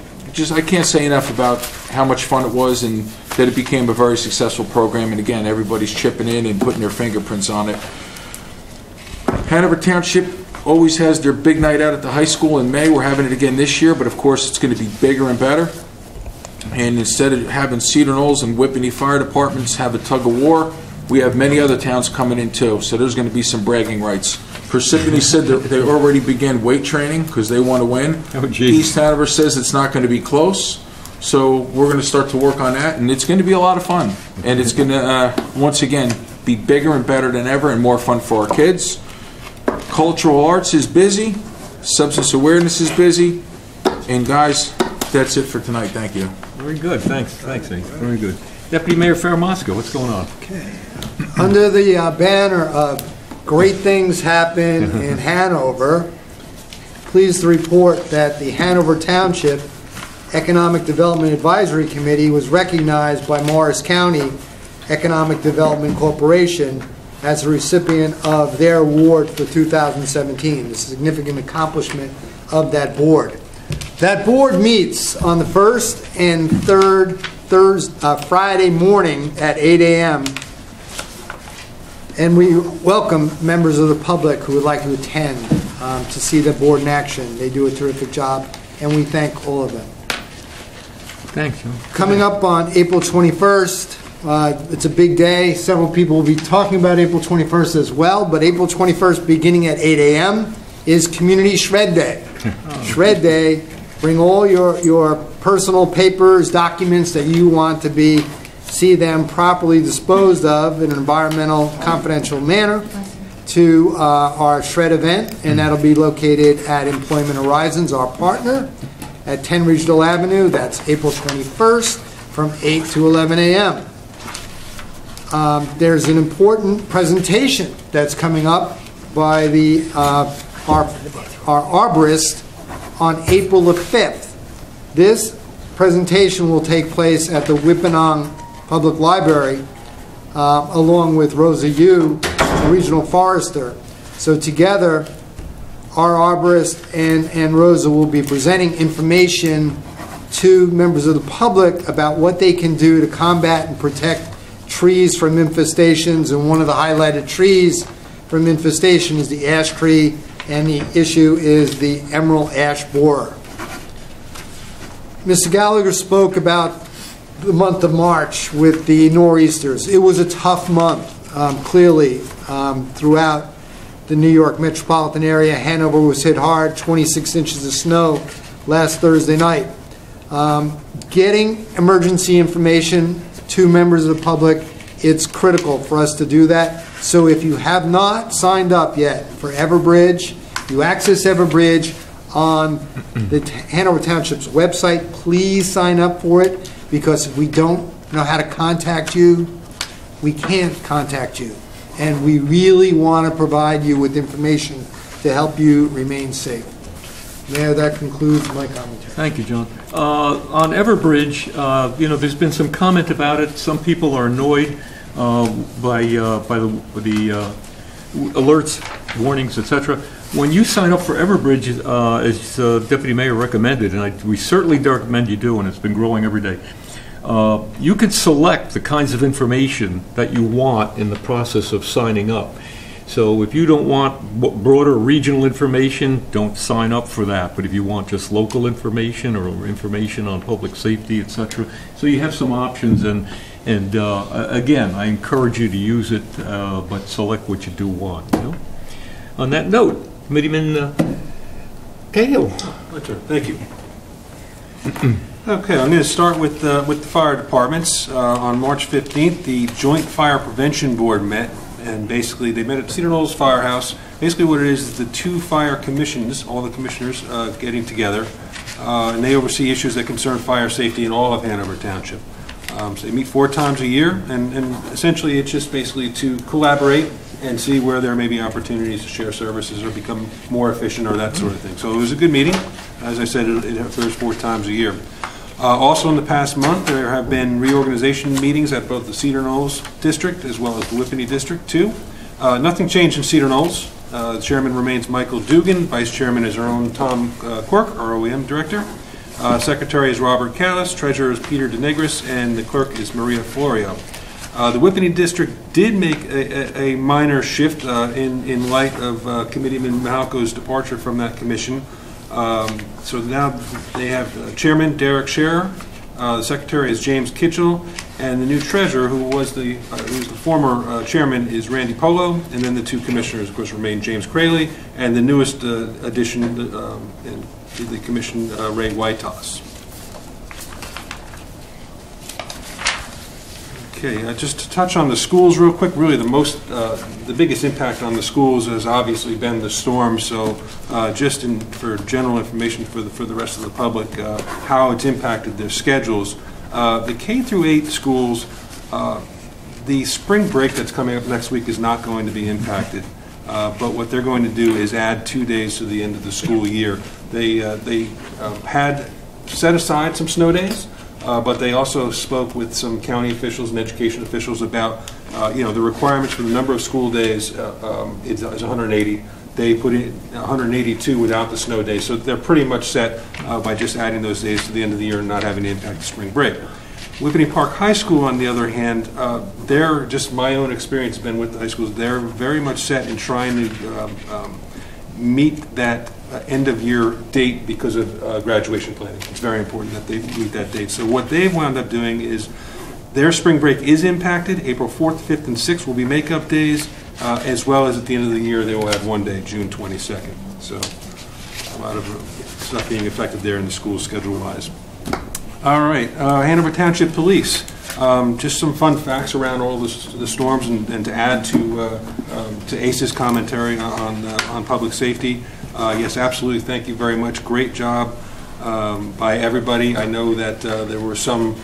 Speaker 6: I can't say enough about how much fun it was and that it became a very successful program. And again, everybody's chipping in and putting their fingerprints on it. Hanover Township always has their big night out at the high school in May. We're having it again this year, but of course it's going to be bigger and better. And instead of having Cedar Knolls and Whippany Fire Departments have a tug of war, we have many other towns coming in too. So there's going to be some bragging rights. Parsippany said that they already began weight training because they want to win.
Speaker 1: Oh, geez.
Speaker 6: East Hanover says it's not going to be close. So we're going to start to work on that, and it's going to be a lot of fun. And it's going to, once again, be bigger and better than ever and more fun for our kids. Cultural arts is busy. Substance awareness is busy. And guys, that's it for tonight. Thank you.
Speaker 1: Very good. Thanks, Nate. Very good. Deputy Mayor Fairmosco, what's going on?
Speaker 5: Okay. Under the banner of Great Things Happen in Hanover, pleased to report that the Hanover Township Economic Development Advisory Committee was recognized by Morris County Economic Development Corporation as a recipient of their award for 2017, a significant accomplishment of that board. That board meets on the first and third Friday morning at 8 a.m. And we welcome members of the public who would like to attend to see the board in action. They do a terrific job, and we thank all of them.
Speaker 1: Thanks, John.
Speaker 5: Coming up on April 21st, it's a big day. Several people will be talking about April 21st as well, but April 21st, beginning at 8 a.m., is Community Shred Day. Shred Day, bring all your personal papers, documents that you want to see them properly disposed of in an environmental, confidential manner to our shred event, and that'll be located at Employment Horizons, our partner, at 10 Regional Avenue. That's April 21st from 8 to 11 a.m. There's an important presentation that's coming up by our arborist on April the 5th. This presentation will take place at the Whippany Public Library along with Rosa Yu, the regional forester. So together, our arborist and Rosa will be presenting information to members of the public about what they can do to combat and protect trees from infestations. And one of the highlighted trees from infestation is the ash tree, and the issue is the emerald ash borer. Mr. Gallagher spoke about the month of March with the nor'easters. It was a tough month, clearly, throughout the New York metropolitan area. Hanover was hit hard, 26 inches of snow last Thursday night. Getting emergency information to members of the public, it's critical for us to do that. So if you have not signed up yet for Everbridge, you access Everbridge on the Hanover Township's website. Please sign up for it, because if we don't know how to contact you, we can't contact you. And we really want to provide you with information to help you remain safe. Mayor, that concludes my commentary.
Speaker 1: Thank you, John. On Everbridge, there's been some comment about it. Some people are annoyed by the alerts, warnings, etc. when you sign up for Everbridge, as Deputy Mayor recommended, and we certainly recommend you do, and it's been growing every day, you can select the kinds of information that you want in the process of signing up. So if you don't want broader regional information, don't sign up for that. But if you want just local information or information on public safety, etc., so you have some options. And again, I encourage you to use it, but select what you do want. You know? On that note, Committeeman Cahill.
Speaker 8: Thank you. Okay, I'm going to start with the fire departments. On March 15th, the Joint Fire Prevention Board met, and basically they met at Cedar Knolls Firehouse. Basically what it is the two fire commissions, all the commissioners getting together, and they oversee issues that concern fire safety in all of Hanover Township. So they meet 4 times a year, and essentially it's just basically to collaborate and see where there may be opportunities to share services or become more efficient or that sort of thing. So it was a good meeting. As I said, it occurs 4 times a year. Also in the past month, there have been reorganization meetings at both the Cedar Knolls District as well as the Whippany District, too. Nothing changed in Cedar Knolls. The chairman remains Michael Dugan. Vice chairman is our own Tom Quirk, our OEM director. Secretary is Robert Callis. Treasurer is Peter DeNegris. And the clerk is Maria Florio. The Whippany District did make a minor shift in light of Committeeman Mahalko's departure from that commission. So now they have Chairman Derek Scherer, the Secretary is James Kitchell, and the new Treasurer, who was the former Chairman, is Randy Polo, and then the 2 Commissioners, of course, remain James Crayley, and the newest addition to the Commission, Ray Whitehouse. Okay, just to touch on the schools real quick, really the biggest impact on the schools has obviously been the storm, so just for general information for the rest of the public, how it's impacted their schedules. The K through 8 schools, the spring break that's coming up next week is not going to be impacted, but what they're going to do is add 2 days to the end of the school year. They had set aside some snow days, but they also spoke with some county officials and education officials about, the requirements for the number of school days is 180. They put in 182 without the snow days, so they're pretty much set by just adding those days to the end of the year and not having to impact the spring break. Whippany Park High School, on the other hand, they're just my own experience has been with the high schools. They're very much set in trying to meet that end-of-year date because of graduation planning. It's very important that they meet that date. So what they've wound up doing is their spring break is impacted. April 4th, 5th, and 6th will be make-up days, as well as at the end of the year they will have 1 day, June 22nd. So a lot of stuff being affected there in the school schedule-wise. All right, Hanover Township Police. Just some fun facts around all the storms and to add to Ace's commentary on public safety. Yes, absolutely. Thank you very much. Great job by everybody. I know that there were some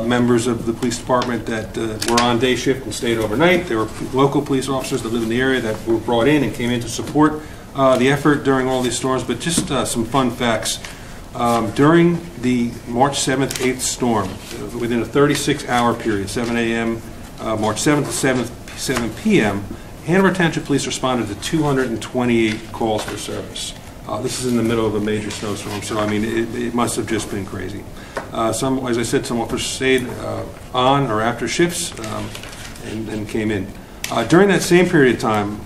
Speaker 8: members of the police department that were on day shift and stayed overnight. There were local police officers that live in the area that were brought in and came in to support the effort during all these storms. But just some fun facts. During the March 7th, 8th storm, within a 36-hour period, 7 a.m., March 7th to 7 p.m., Hanover Township Police responded to 228 calls for service. This is in the middle of a major snowstorm, so I mean, it must have just been crazy. As I said, some officers stayed on or after shifts and came in. During that same period of time,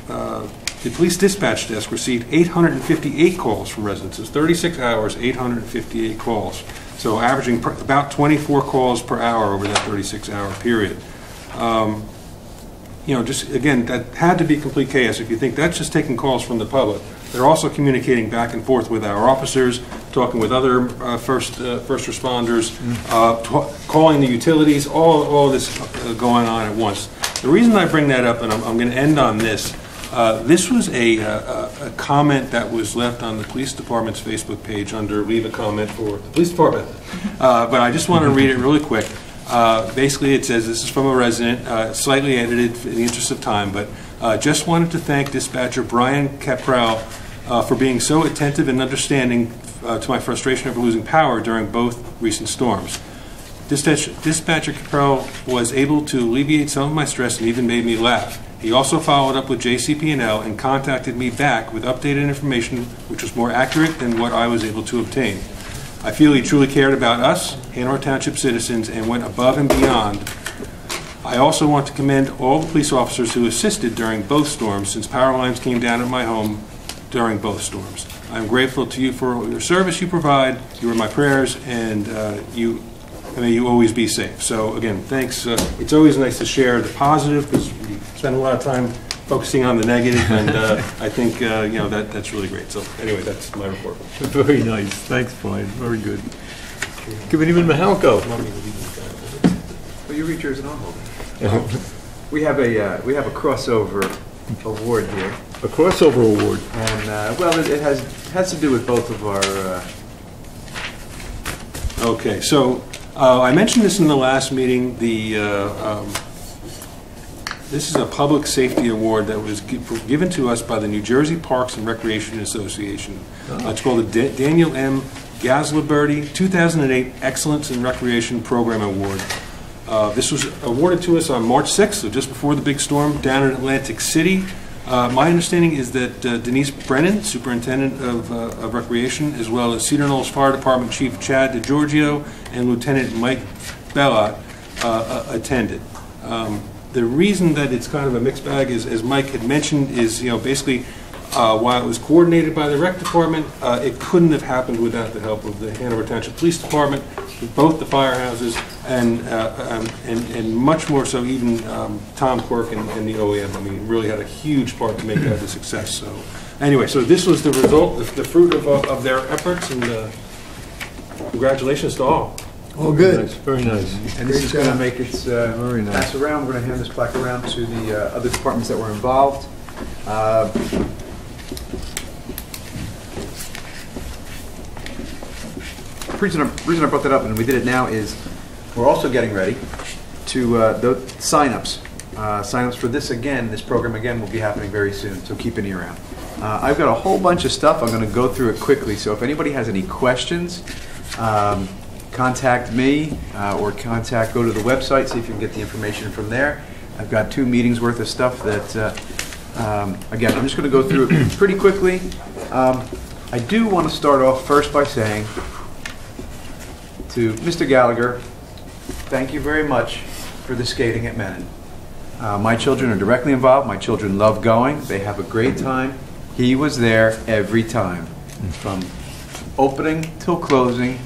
Speaker 8: the police dispatch desk received 858 calls from residents. 36 hours, 858 calls. So averaging about 24 calls per hour over that 36-hour period. Just again, that had to be complete chaos. If you think that's just taking calls from the public, they're also communicating back and forth with our officers, talking with other first responders, calling the utilities, all this going on at once. The reason I bring that up, and I'm going to end on this, this was a comment that was left on the police department's Facebook page under leave a comment for the police department. But I just want to read it really quick. Basically, it says, this is from a resident, slightly edited in the interest of time, but just wanted to thank dispatcher Brian Caprell for being so attentive and understanding to my frustration over losing power during both recent storms. Dispatcher Caprell was able to alleviate some of my stress and even made me laugh. He also followed up with JCP&L and contacted me back with updated information which was more accurate than what I was able to obtain. I feel he truly cared about us, Hanover Township citizens, and went above and beyond. I also want to commend all the police officers who assisted during both storms, since power lines came down at my home during both storms. I'm grateful to you for your service you provide. You are my prayers, and may you always be safe. So again, thanks. It's always nice to share the positive, because we spend a lot of time focusing on the negative, and I think that's really great. So anyway, that's my report.
Speaker 1: Very nice. Thanks, Brian. Very good. Committeeman Mahalko.
Speaker 3: Well, you read yours and I'll hold it. We have a crossover award here.
Speaker 1: A crossover award.
Speaker 3: And, well, it has to do with both of our...
Speaker 8: Okay, so I mentioned this in the last meeting. This is a public safety award that was given to us by the New Jersey Parks and Recreation Association. It's called the Daniel M. Gasliberty 2008 Excellence in Recreation Program Award. This was awarded to us on March 6th, so just before the big storm down in Atlantic City. My understanding is that Denise Brennan, Superintendent of Recreation, as well as Cedar Knolls Fire Department Chief Chad DeGiorgio and Lieutenant Mike Bellot attended. The reason that it's kind of a mixed bag is, as Mike had mentioned, is basically while it was coordinated by the rec department, it couldn't have happened without the help of the Hanover Township Police Department, both the firehouses, and much more so even Tom Quirk and the OEM. I mean, really had a huge part to make that a success. So anyway, so this was the result, the fruit of their efforts, and congratulations to all.
Speaker 5: Oh, good.
Speaker 1: Nice. Very nice.
Speaker 3: And this is going to make its pass around. We're going to hand this plaque around to the other departments that were involved. The reason I brought that up, and we did it now, is we're also getting ready to the sign-ups. Sign-ups for this program again will be happening very soon, so keep an ear out. I've got a whole bunch of stuff. I'm going to go through it quickly, so if anybody has any questions, contact me or go to the website, see if you can get the information from there. I've got 2 meetings worth of stuff that, again, I'm just going to go through it pretty quickly. I do want to start off first by saying to Mr. Gallagher, thank you very much for the skating at Menin. My children are directly involved. My children love going. They have a great time. He was there every time, from opening till closing.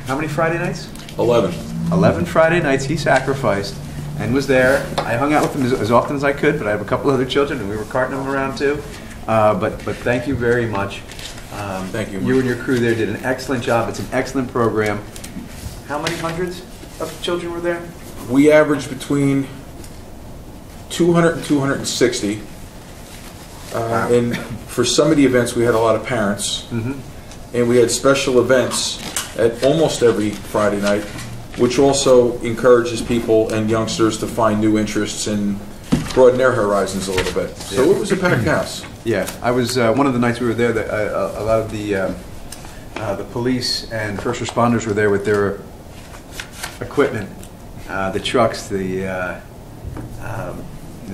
Speaker 3: How many Friday nights?
Speaker 6: 11.
Speaker 3: 11 Friday nights he sacrificed and was there. I hung out with him as often as I could, but I have a couple other children, and we were carting them around too. But thank you very much.
Speaker 6: Thank you.
Speaker 3: You and your crew there did an excellent job. It's an excellent program. How many hundreds of children were there?
Speaker 6: We averaged between 200 and 260. And for some of the events, we had a lot of parents.
Speaker 3: Mm-hmm.
Speaker 6: And we had special events at almost every Friday night, which also encourages people and youngsters to find new interests and broaden their horizons a little bit. So it was a packed house.
Speaker 3: Yeah, I was one of the nights we were there. A lot of the police and first responders were there with their equipment, the trucks, the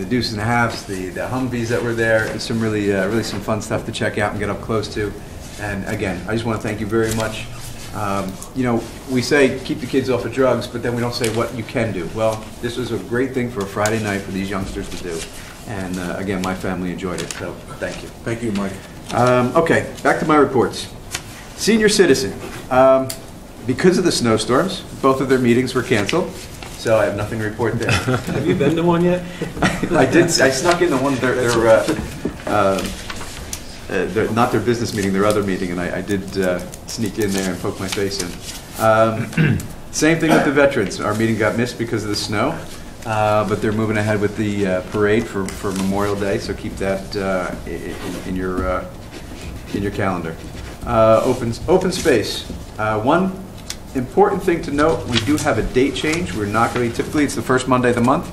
Speaker 3: deuces and a halves, the Humvees that were there. It's some really some fun stuff to check out and get up close to. And again, I just want to thank you very much. We say keep the kids off of drugs, but then we don't say what you can do. Well, this was a great thing for a Friday night for these youngsters to do. And again, my family enjoyed it, so thank you.
Speaker 6: Thank you, Mike.
Speaker 3: Okay, back to my reports. Senior Citizen. Because of the snowstorms, both of their meetings were canceled, so I have nothing to report there.
Speaker 8: Have you been to one yet?
Speaker 3: I did. I snuck in the one, not their business meeting, their other meeting, and I did sneak in there and poke my face in. Same thing with the veterans. Our meeting got missed because of the snow, but they're moving ahead with the parade for Memorial Day, so keep that in your calendar. Open space. One important thing to note: we do have a date change. We're not going to be, typically it's the first Monday of the month.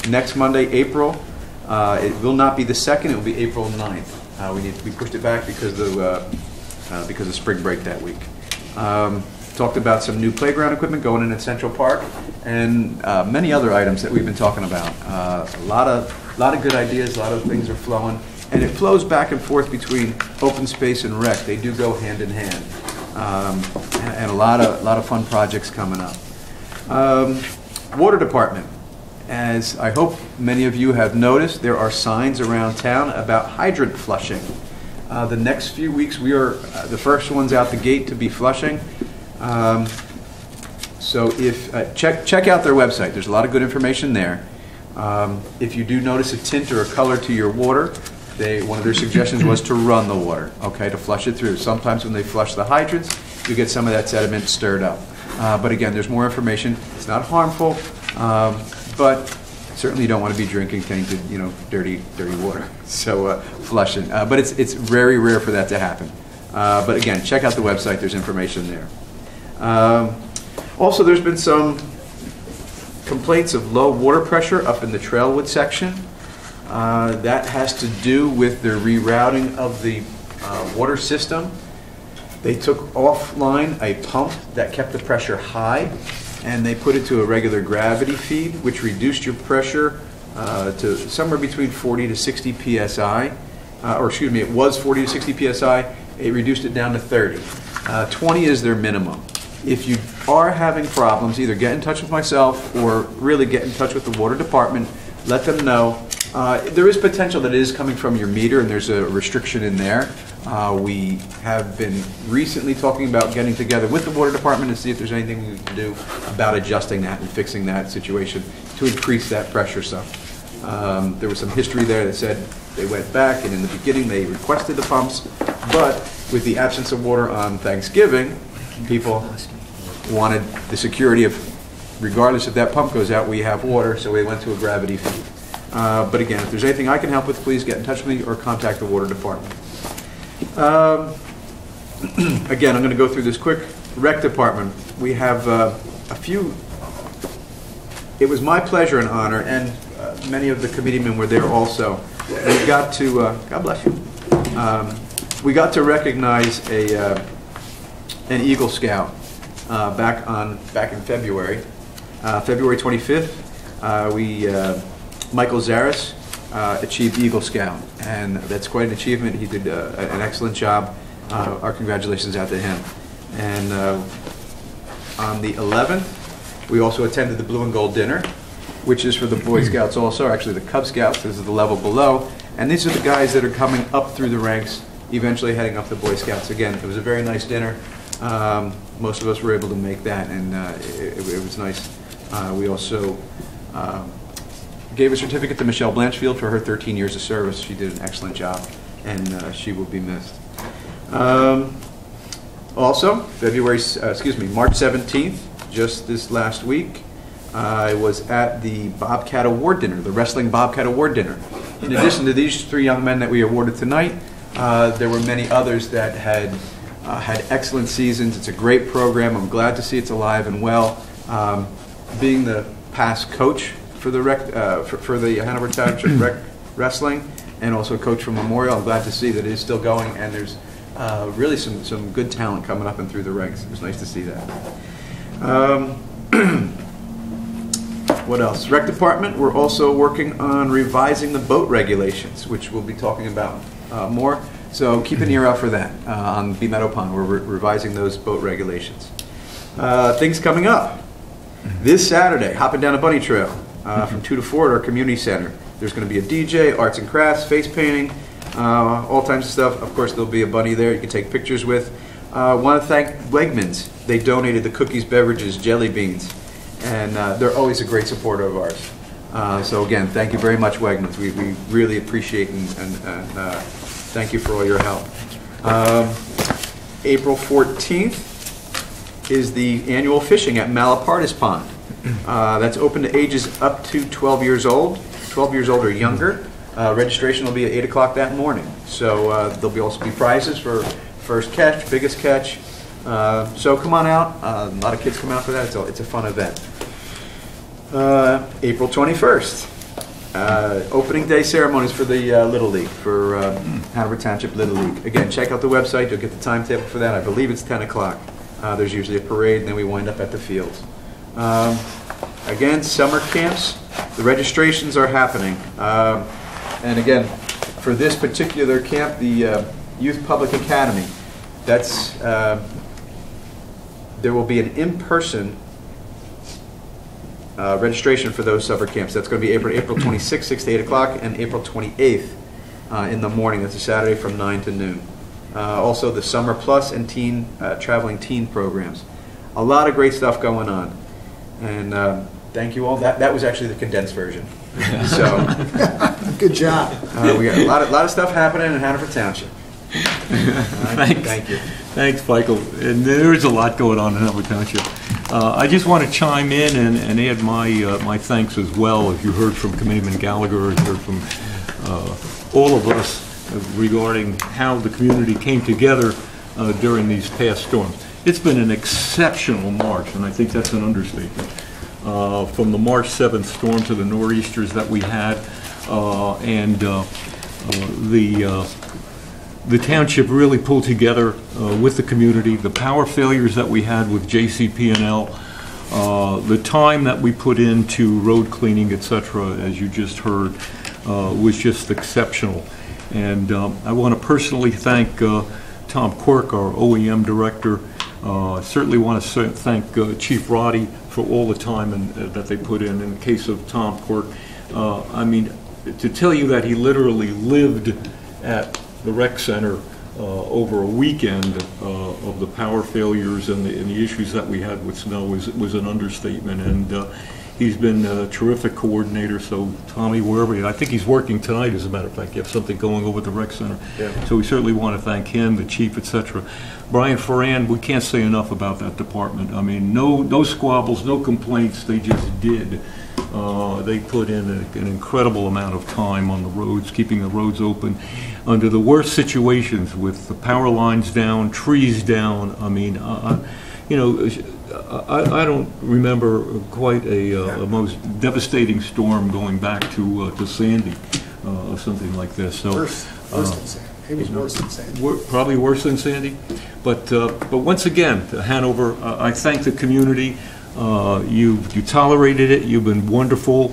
Speaker 3: Next Monday, April. It will not be the 2nd. It will be April 9th. We pushed it back because of spring break that week. talked about some new playground equipment going in at Central Park, and many other items that we've been talking about. A lot of good ideas, a lot of things are flowing, and it flows back and forth between open space and rec. They do go hand in hand, and a lot of fun projects coming up. Water department. As I hope many of you have noticed, there are signs around town about hydrant flushing. The next few weeks, we are the first ones out the gate to be flushing. So if check out their website. There's a lot of good information there. If you do notice a tint or a color to your water, one of their suggestions was to run the water, okay, to flush it through. Sometimes when they flush the hydrants, you get some of that sediment stirred up. But again, there's more information. It's not harmful, but certainly you don't want to be drinking tainted, dirty water. So flush it. But it's very rare for that to happen. But again, check out the website. There's information there. Also, there's been some complaints of low water pressure up in the Trailwood section. That has to do with the rerouting of the water system. They took offline a pump that kept the pressure high, and they put it to a regular gravity feed, which reduced your pressure to somewhere between 40 to 60 psi. Or excuse me, it was 40 to 60 psi. It reduced it down to 30. 20 is their minimum. If you are having problems, either get in touch with myself or really get in touch with the water department. Let them know. There is potential that it is coming from your meter, and there's a restriction in there. We have been recently talking about getting together with the water department to see if there's anything we can do about adjusting that and fixing that situation to increase that pressure some. There was some history there that said they went back, and in the beginning they requested the pumps, but with the absence of water on Thanksgiving, people wanted the security of, regardless if that pump goes out, we have water, so we went to a gravity feed. But again, if there's anything I can help with, please get in touch with me or contact the water department. Again, I'm going to go through this quick. Rec department. We have a few. It was my pleasure and honor, and many of the committeemen were there also. We got to, God bless you. We got to recognize an Eagle Scout back in February. February 25th, Michael Zaris achieved Eagle Scout, and that's quite an achievement. He did an excellent job. Our congratulations out to him. And on the 11th, we also attended the Blue and Gold Dinner, which is for the Boy Scouts also, actually the Cub Scouts. This is the level below. And these are the guys that are coming up through the ranks, eventually heading up the Boy Scouts. Again, it was a very nice dinner. Most of us were able to make that, and it was nice. We also gave a certificate to Michelle Blanchfield for her 13 years of service. She did an excellent job, and she will be missed. Also, March 17th, just this last week, I was at the Bobcat Award Dinner, the Wrestling Bobcat Award Dinner. In addition to these three young men that we awarded tonight, there were many others that had excellent seasons. It's a great program. I'm glad to see it's alive and well. Being the past coach for the Hanover Township Rec Wrestling, and also coach for Memorial, I'm glad to see that it is still going, and there's really some good talent coming up and through the ranks. It was nice to see that. What else? Rec department, we're also working on revising the boat regulations, which we'll be talking about more. So keep an ear out for that on Bee Meadow Pond. We're revising those boat regulations. Things coming up. This Saturday, hopping down a bunny trail from 2 to 4 at our community center. There's going to be a DJ, arts and crafts, face painting, all kinds of stuff. Of course, there'll be a bunny there you can take pictures with. I want to thank Wegmans. They donated the cookies, beverages, jelly beans, and they're always a great supporter of ours. So again, thank you very much, Wegmans. We really appreciate and thank you for all your help. April 14th is the annual fishing at Malapartis Pond. That's open to ages up to 12 years old. 12 years old or younger. Registration will be at 8 o'clock that morning. So there'll also be prizes for first catch, biggest catch. So come on out. A lot of kids come out for that. It's a fun event. April 21st. Opening day ceremonies for the Little League, for Hanover Township Little League. Again, check out the website. You'll get the timetable for that. I believe it's 10 o'clock. There's usually a parade, and then we wind up at the fields. Again, summer camps, the registrations are happening. And again, for this particular camp, the Youth Public Academy, that's, there will be an in-person registration for those summer camps. That's going to be April 26th, 6 to 8 o'clock, and April 28th in the morning. That's a Saturday from 9 to noon. Also, the Summer Plus and teen traveling teen programs. A lot of great stuff going on. And thank you all. That was actually the condensed version. So,
Speaker 5: Good job.
Speaker 3: we got a lot of stuff happening in Hanover Township.
Speaker 1: Thanks.
Speaker 3: Thank you.
Speaker 1: Thanks, Michael. And there is a lot going on in Hanover Township. I just want to chime in and add my thanks as well. As you heard from Committeeman Gallagher, as you heard from all of us regarding how the community came together during these past storms. It's been an exceptional March, and I think that's an understatement. From the March 7th storm to the nor'easters that we had, and the township really pulled together with the community. The power failures that we had with JCP&L, the time that we put into road cleaning, etc., as you just heard, was just exceptional. And I want to personally thank Tom Quirk, our OEM director. I certainly want to thank Chief Roddy for all the time that they put in the case of Tom Quirk. I mean, to tell you that he literally lived at the rec center over a weekend of the power failures and the issues that we had with snow was an understatement. And he's been a terrific coordinator. So Tommy, wherever I think he's working tonight, as a matter of fact, you have something going over at the rec center. Yeah. So we certainly want to thank him, the chief, etc. Brian Ferran, we can't say enough about that department. I mean, no squabbles, no complaints. They just did. They put in an incredible amount of time on the roads, keeping the roads open under the worst situations with the power lines down, trees down. I mean, you know, I don't remember quite a most devastating storm going back to Sandy or something like this. So
Speaker 5: Worse than Sandy. It was worse than Sandy.
Speaker 1: Probably worse than Sandy. But once again, Hanover, I thank the community. You tolerated it. You've been wonderful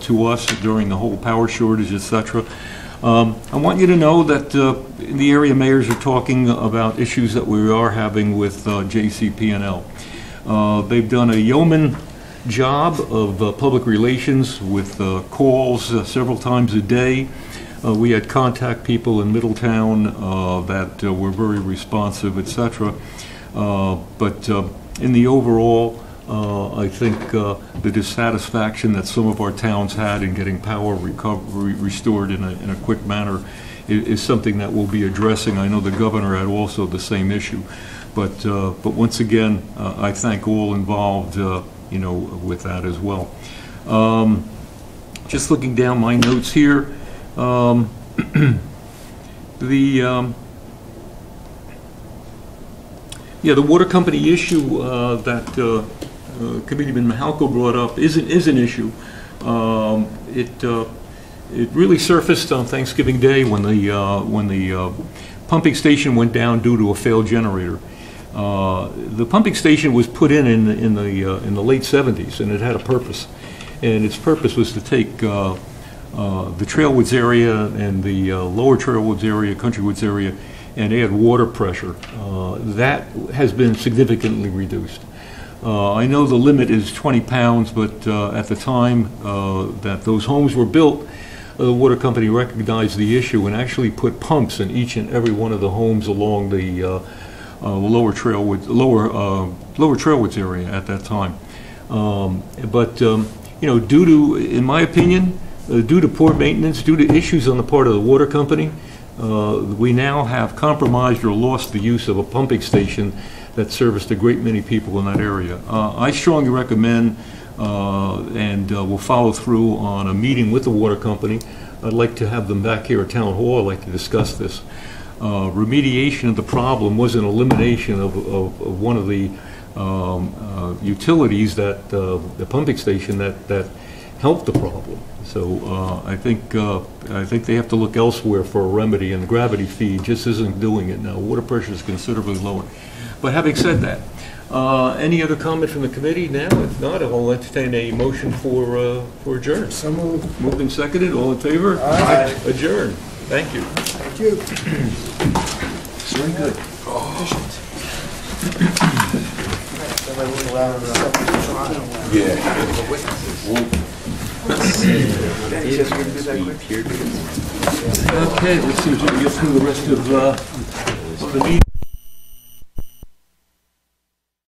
Speaker 1: to us during the whole power shortage, etc. I want you to know that the area mayors are talking about issues that we are having with JCP&L. They've done a yeoman job of public relations with calls several times a day. We had contact people in Middletown that were very responsive, etc. But in the overall, I think the dissatisfaction that some of our towns had in getting power restored in a quick manner is something that we'll be addressing. I know the governor had also the same issue, but once again, I thank all involved, you know, with that as well. Just looking down my notes here, the water company issue that Committeeman Mahalko brought up is an issue. It really surfaced on Thanksgiving Day when the pumping station went down due to a failed generator. The pumping station was put in the late 70s, and it had a purpose, and its purpose was to take the Trailwoods area and the lower Trailwoods area, Countrywoods area, and add water pressure. That has been significantly reduced. I know the limit is 20 pounds, but at the time that those homes were built, the water company recognized the issue and actually put pumps in each and every one of the homes along the lower Trailwoods area at that time. But you know, due to, in my opinion, due to poor maintenance, due to issues on the part of the water company, we now have compromised or lost the use of a pumping station that serviced a great many people in that area. I strongly recommend and will follow through on a meeting with the water company. I'd like to have them back here at Town Hall. I'd like to discuss this. Remediation of the problem was an elimination of one of the utilities that the pumping station that helped the problem. So I think they have to look elsewhere for a remedy, and the gravity feed just isn't doing it now. Water pressure is considerably lower. But having said that, Any other comment from the committee now? If not, I'll entertain a motion for adjourn.
Speaker 5: So moved.
Speaker 1: Moved and seconded, all in favor?
Speaker 5: Aye.
Speaker 1: Adjourn. Thank you.
Speaker 5: Thank you.
Speaker 3: Very good.
Speaker 1: Okay, let's see if we can get through the rest of the meeting.